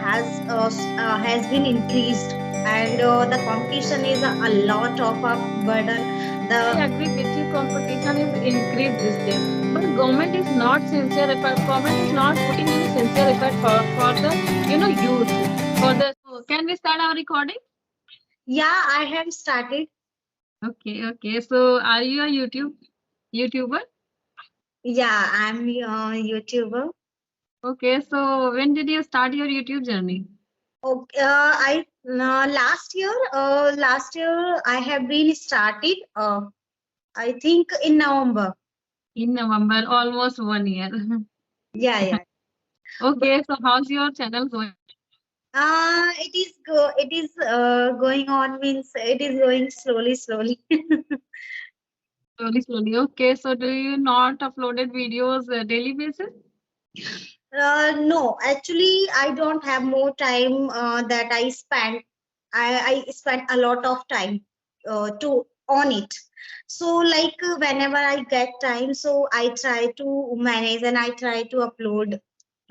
has been increased, and the competition is a lot of a burden. I The agree with you. Competition is increased this day, but government is not sincere effort. Government is not putting any sincere effort for the youth for the. So can we start our recording? Yeah, I have started. Okay, okay. So are you a YouTuber? Yeah, I'm a YouTuber. Okay. So when did you start your YouTube journey? Okay, I last year I have been started. I think in November. In November, almost 1 year. Yeah, yeah. But Okay. So how's your channel going? it is going on, means it is going slowly, slowly. Slowly, slowly. Okay. So do you not uploaded videos daily basis? No, actually, I don't have more time that I spend. I spend a lot of time to on it. So, like whenever I get time, so I try to manage and I try to upload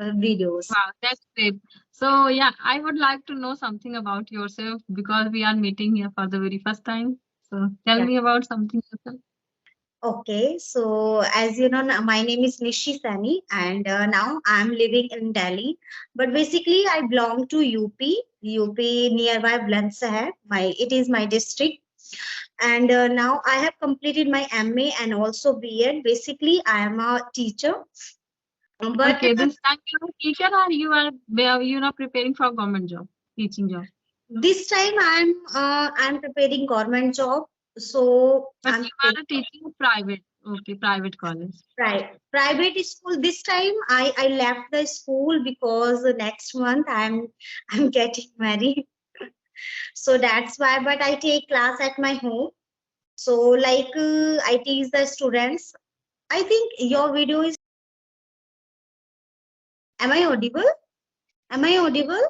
videos. Wow, that's great. So, yeah, I would like to know something about yourself because we are meeting here for the very first time. So, tell Yeah. me about something yourself. Okay, so as you know, my name is Nishi Sani, and now I'm living in Delhi. But basically, I belong to UP, UP nearby Bulandshahr. It is my district, and now I have completed my MA and also B.Ed. Basically, I am a teacher, but Okay, this time you're a teacher or you are preparing for government job, teaching job. this time I'm preparing government job. So But I'm you are a teaching private, okay, private college. private school. This time I left the school because the next month I'm getting married. So that's why. But I take class at my home. So like I teach the students. I think your video is. Am I audible? Am I audible?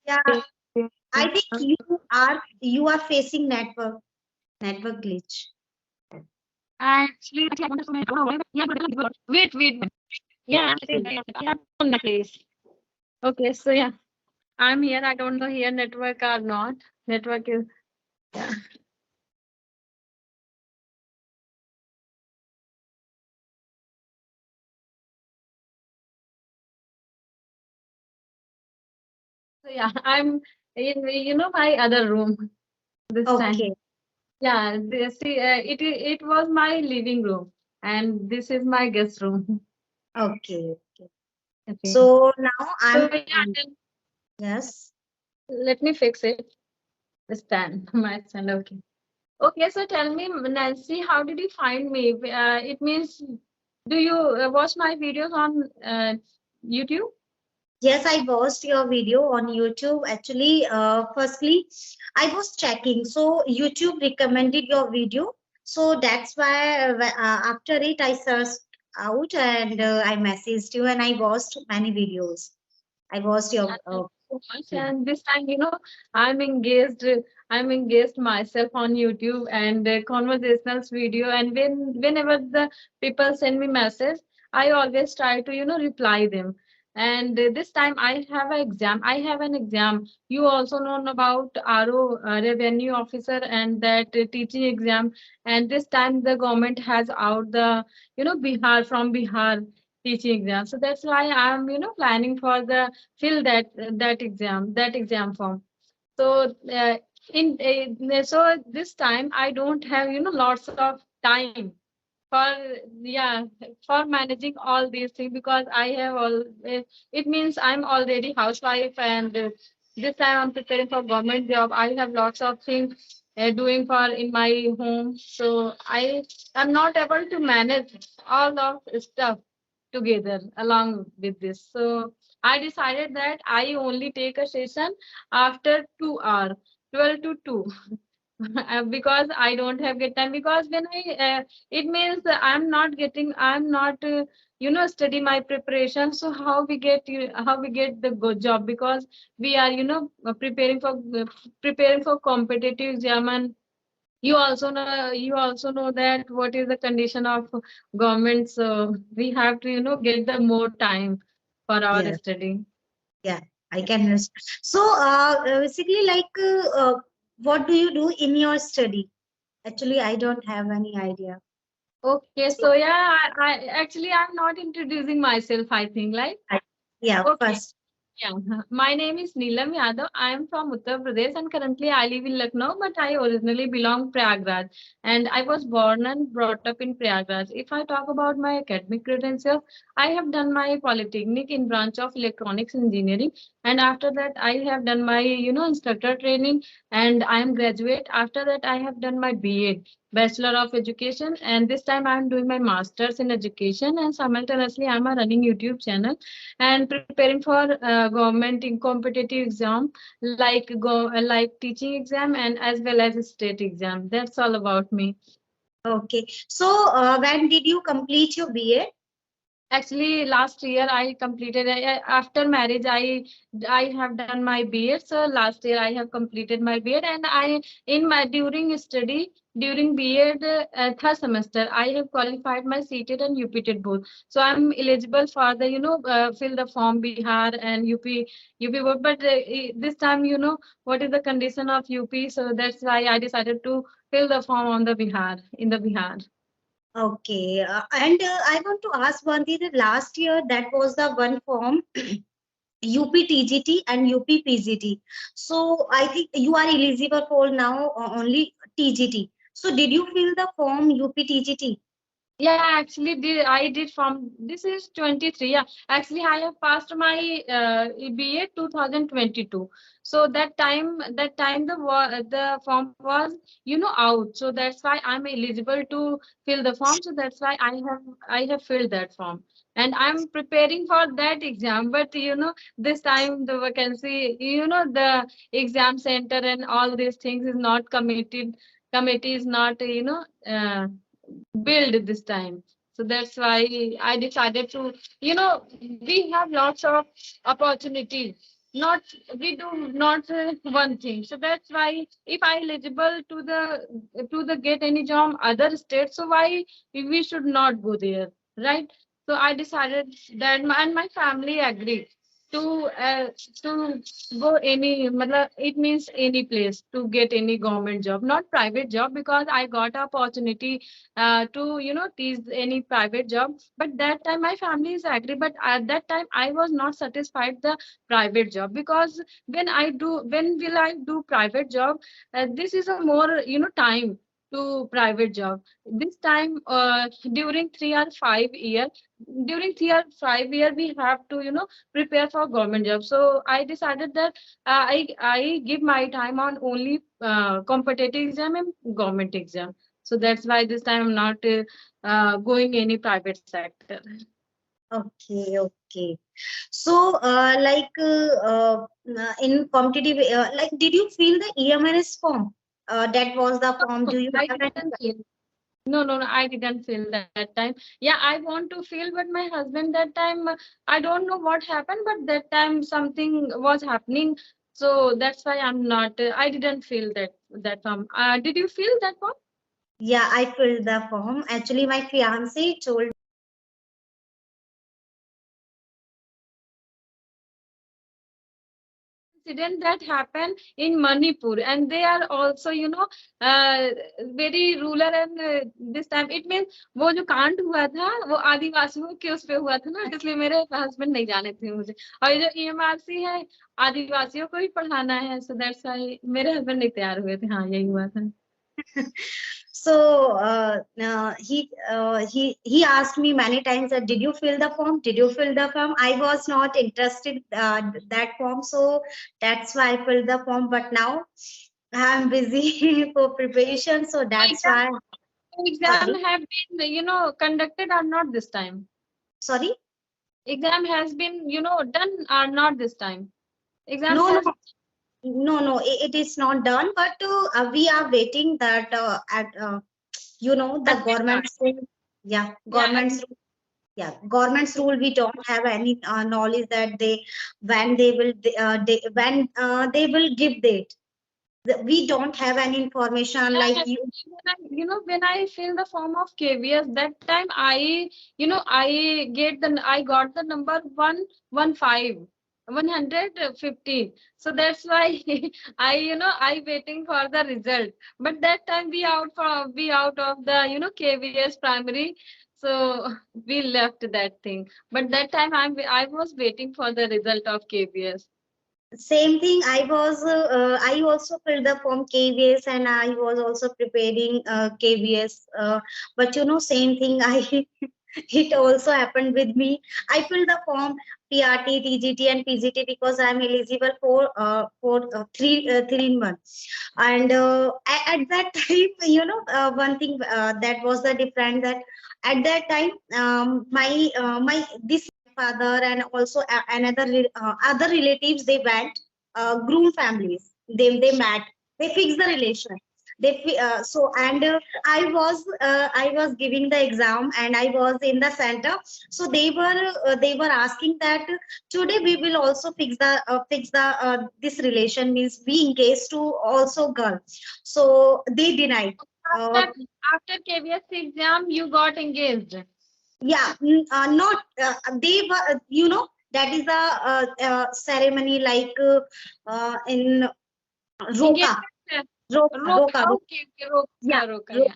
Yeah. I think you are facing network glitch. Actually, wait. Yeah, I'm on the place. Okay, so yeah, I'm here. I don't know here network or not. Network is yeah. So yeah, I'm in my other room this time. Okay. Yeah, see, it was my living room, and this is my guest room. Okay. Okay. Okay. So now So I'm yeah, then yes. let me fix it. The stand, my stand. Okay. Okay. So tell me, Nancy, how did you find me? It means, do you watch my videos on YouTube? Yes, I watched your video on YouTube. Actually, firstly, I was checking. So YouTube recommended your video. So that's why after it, I searched out and I messaged you and I watched many videos. I watched Yeah, your thank you so much. video. And this time, I'm engaged. I'm engaged myself on YouTube and conversationals video. And whenever the people send me message, I always try to reply them. And this time I have an exam. I have an exam. You also know about RO revenue officer and that teaching exam. And this time the government has out the Bihar from Bihar teaching exam. So that's why I'm planning for the fill that exam form. So so this time I don't have lots of time for yeah for managing all these things because I have all it means I'm already housewife and this time I'm preparing for government job. I have lots of things doing for in my home, so I am not able to manage all of stuff together along with this. So I decided that I only take a session after 2 hours, 12 to 2. Because I don't have get time because when it means that I'm not study my preparation. So how we get the good job because we are preparing for competitive exam and you also know that what is the condition of government. So we have to get the more time for our Yeah, study. yeah, I can understand. So, basically, what do you do in your study? Actually, I don't have any idea. Okay, So, so yeah, I actually I'm not introducing myself, I think, like. I, yeah, Okay. first. Yeah, my name is Neelam Yadav. I am from Uttar Pradesh and currently I live in Lucknow, but I originally belong Prayagraj and I was born and brought up in Prayagraj. If I talk about my academic credentials, I have done my polytechnic in branch of electronics engineering, and after that I have done my instructor training and I am graduate. After that I have done my BA, Bachelor of Education, and this time I am doing my masters in education and simultaneously I am running YouTube channel and preparing for government in competitive exam like teaching exam and as well as a state exam. That's all about me. Okay. So, when did you complete your BA? Actually, last year I completed after marriage. I have done my B.Ed. So last year I have completed my B.Ed, and I in my during study during B.Ed third semester I have qualified my CTET and UPTET both. So I'm eligible for the fill the form Bihar and UP board. But this time what is the condition of UP? So that's why I decided to fill the form on the Bihar in the Bihar. Okay. And I want to ask one thing. That last year, that was the one form UPTGT and UPPGT. So I think you are eligible for now only TGT. So did you fill the form UPTGT? Yeah, actually, I did from this is 23. Yeah, actually, I have passed my BA 2022. So that time the form was out. So that's why I'm eligible to fill the form. So that's why I have filled that form, and I'm preparing for that exam. But this time the vacancy, the exam center and all these things is not committed. Committee is not build this time. So that's why I decided to, we have lots of opportunities. Not we do not one thing. So that's why if I eligible to the get any job other states, so why we should not go there, right? So I decided that and my family agreed to uh, to go any it means any place to get any government job, not private job, because I got opportunity to tease any private job. But that time my family is agree, but at that time I was not satisfied the private job, because when will I do private job, this is a more time to private job. This time during 3 or 5 year, during 3 or 5 year we have to prepare for government job. So I decided that I give my time on only competitive exam and government exam. So that's why this time I'm not going any private sector. Okay, okay. So, in competitive, did you fill the EMNS form? That was the form. Do you I have any? didn't feel. No, I didn't feel that time. Yeah, I want to feel, but my husband that time, I don't know what happened, but that time something was happening. So that's why I'm not. I didn't feel that form. Did you feel that form? Yeah, I filled the form. Actually, my fiance told. Incident that happened in Manipur, and they are also uh, very rural and this time it means वो जो कांड हुआ था वो आदिवासियों के उस पे हुआ था ना, इसलिए मेरे हस्बैंड नहीं जाने थे मुझे। और ये जो ईएमआरसी है आदिवासियों को ही पढ़ाना है, सो दैट्स व्हाई मेरे हस्बैंड नहीं तैयार हुए थे। हाँ, यही हुआ था। So he asked me many times that did you fill the form? Did you fill the form? I was not interested that form, so that's why I filled the form. But now I'm busy for preparation, so that's Exam why. exam Sorry, have been conducted or not this time? sorry. Exam has been done or not this time? Exam No, no, has. no. It is not done. But we are waiting that the Admit card. government's yeah, Yeah, government's yeah, government's rule. We don't have any knowledge that when they will give date. We don't have any information yeah, like you. when I fill the form of KVS, that time I got the number 115, 150. So that's why I waiting for the result. But that time we out of the KVS primary. So we left that thing. But that time I was waiting for the result of KVS. Same thing. I also filled the form KVS, and I was also preparing KVS. But same thing. It also happened with me. I filled the form PRT, TGT, and PGT because I'm eligible for three in one. And at that time, one thing that was the different, that at that time, my this father and also other relatives, they went, groom families, they met, they fixed the relation. So, and I was giving the exam, and I was in the center. So they were asking that today we will also fix the this relation, means we engaged to also girl. So they denied. uh, After KVS exam, you got engaged. yeah, not they were, that is a ceremony, like in roka, Engagement. roka, Roka. Okay, okay, yeah, Roka, Roka, yeah. roka.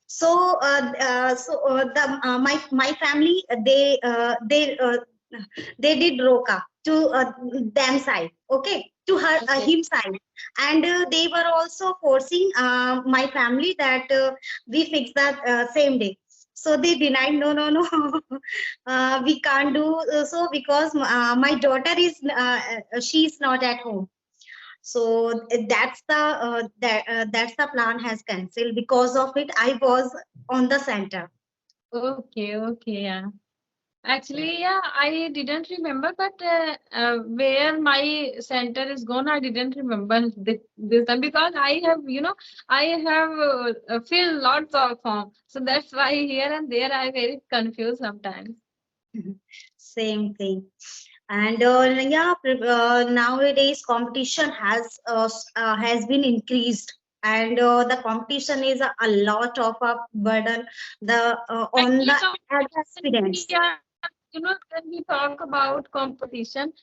So the my family, they did roka to them side, okay, to her Okay. him side. And they were also forcing my family that we fix that same day. So they denied, no, no, no. We can't do so, because my daughter is she's not at home. So that's the plan has cancelled. Because of it, I was on the center. Okay, okay, yeah. Actually, yeah, I didn't remember, but where my center is gone, I didn't remember this time because I have filled lots of form. So that's why here and there I very confused sometimes. Same thing. And yeah, nowadays competition has been increased, and the competition is a lot of a burden on Actually, the competition, aspirants. when we talk about competition,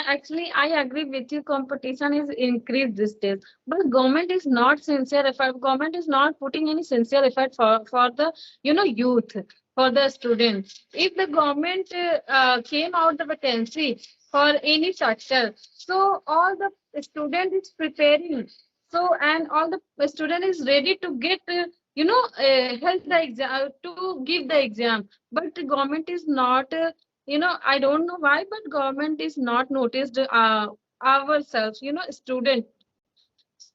actually, I agree with you. Competition is increased these days, but government is not sincere effort. Government is not putting any sincere effort for the youth, for the students. If the government came out the vacancy for any sector, so all the student is preparing. So and all the student is ready to get help the exam to give the exam, but the government is not I don't know why, but government is not noticed ourselves, student.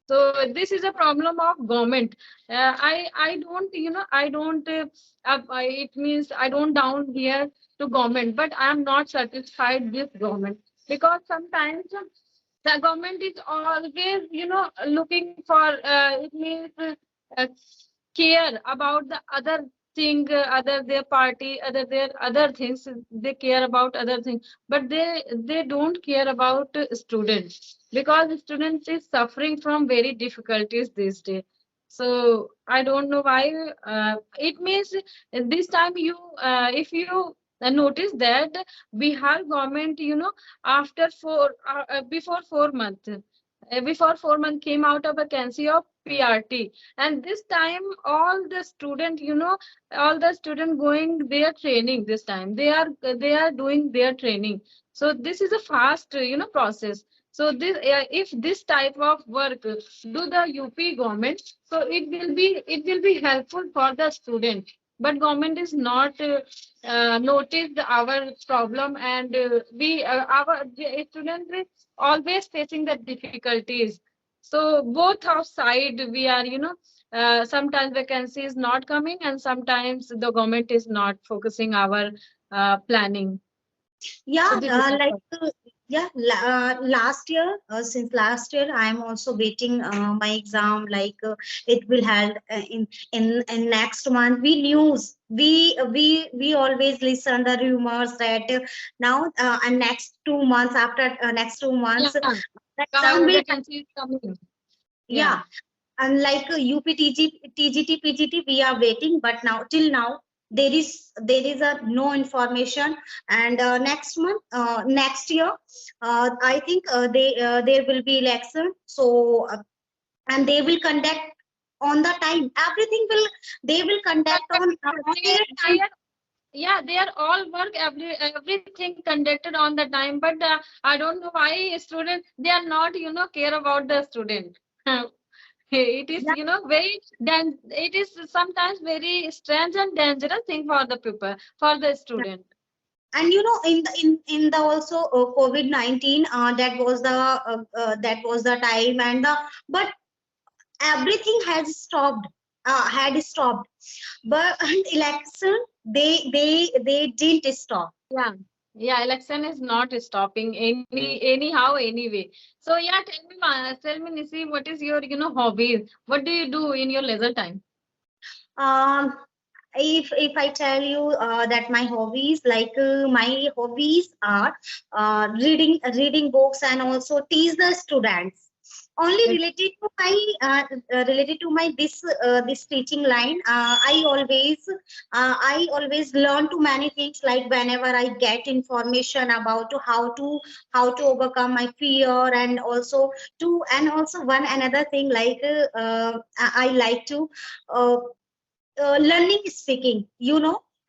So this is a problem of government. I don't I don't it means I don't down here to government, but I am not satisfied with government because sometimes the government is always looking for it means uh, care about the other thing, other their party, other their other things. They care about other things, but they don't care about students because students is suffering from very difficulties these days. So I don't know why. It means this time if you notice that Bihar government, after before 4 months, before 4 months came out a vacancy of PRT, and this time all the student going their training. This time they are doing their training. So this is a fast process. So this if this type of work do the UP government, so it will be helpful for the student. But government is not noticed our problem, and we our students is always facing the difficulties. So both of side we are sometimes vacancy is not coming, and sometimes the government is not focusing our planning. So Yeah, this is the like problem. last year, since last year, I am also waiting my exam. Like it will held in next month. We always listen the rumors that now and next 2 months, after next 2 months, Yeah, the exam will. vacancy is coming. Yeah, Yeah. unlike UPTG, PGT, we are waiting, but now till now there is a no information. And next month, next year, I think there will be election. So and they will conduct on the time. Everything will they will conduct on their They time. are, yeah, they are all work everything conducted on the time, but I don't know why student they are not care about the student. It is very then it is sometimes very strange and dangerous thing for the people, for the Yeah. student. And in the also COVID-19, that was the time. And but everything has stopped, had stopped, but and election, they didn't stop. Yeah, yeah, election is not stopping anyhow anyway. So yeah, tell me, Nisi, what is your hobbies? What do you do in your leisure time? um if I tell you that my hobbies are reading books and also teach the students. Only related to my this teaching line. I always learn to many things, like whenever I get information about to how to overcome my fear, and also one another thing, like I like to uh, learning speaking.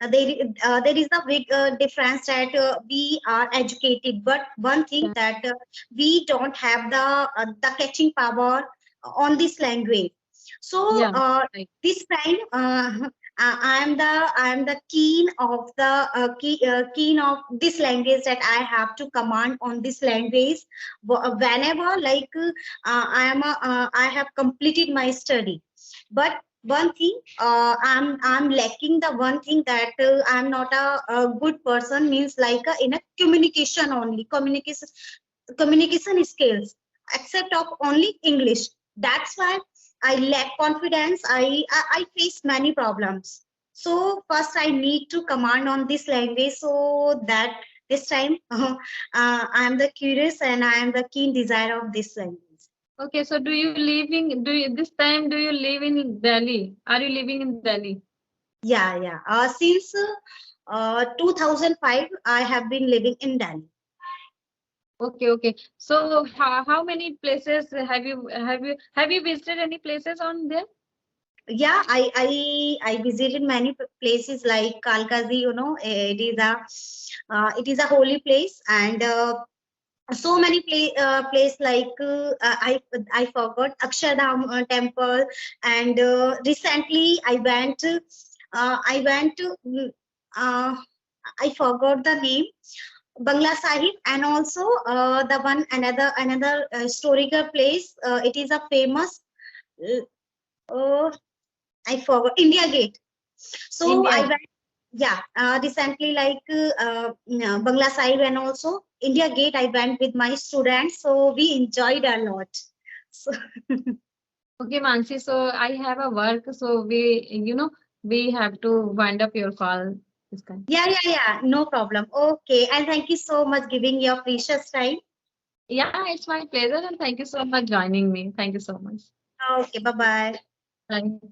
There is a big difference that we are educated, but one thing that we don't have the catching power on this language. So Yeah, right. this time, I am the keen of the keen of this language, that I have to command on this language whenever, like I have completed my study. But one thing, I'm lacking the one thing, that I'm not a good person, means like in a communication, only communication skills, except of only English. That's why I lack confidence. I face many problems. So first I need to command on this language, so that this time I am the curious and I am the keen desire of this language. Okay, so do you do you this time do you live in Delhi? Are you living in Delhi? Yeah, yeah. Since 2005, I have been living in Delhi. Okay, okay. So how many places have you visited any places on there? Yeah, I visited many places like Kalkazi. It is a holy place, and so many place, like I forgot Akshardham temple. And recently I went to uh, I forgot the name, Bangla Sahib. And also the one another historical place. It is a famous. Uh, I forgot India Gate. So I India. went, yeah, recently, like Bangla Sahib and also India Gate. I went with my students, so we enjoyed a lot. So Okay, Mansi. So I have a work, so we have to wind up your call this time. yeah, yeah, yeah, no problem. Okay, and thank you so much giving your precious time. Yeah, it's my pleasure, and thank you so much joining me. Thank you so much. Okay, bye bye. Bye.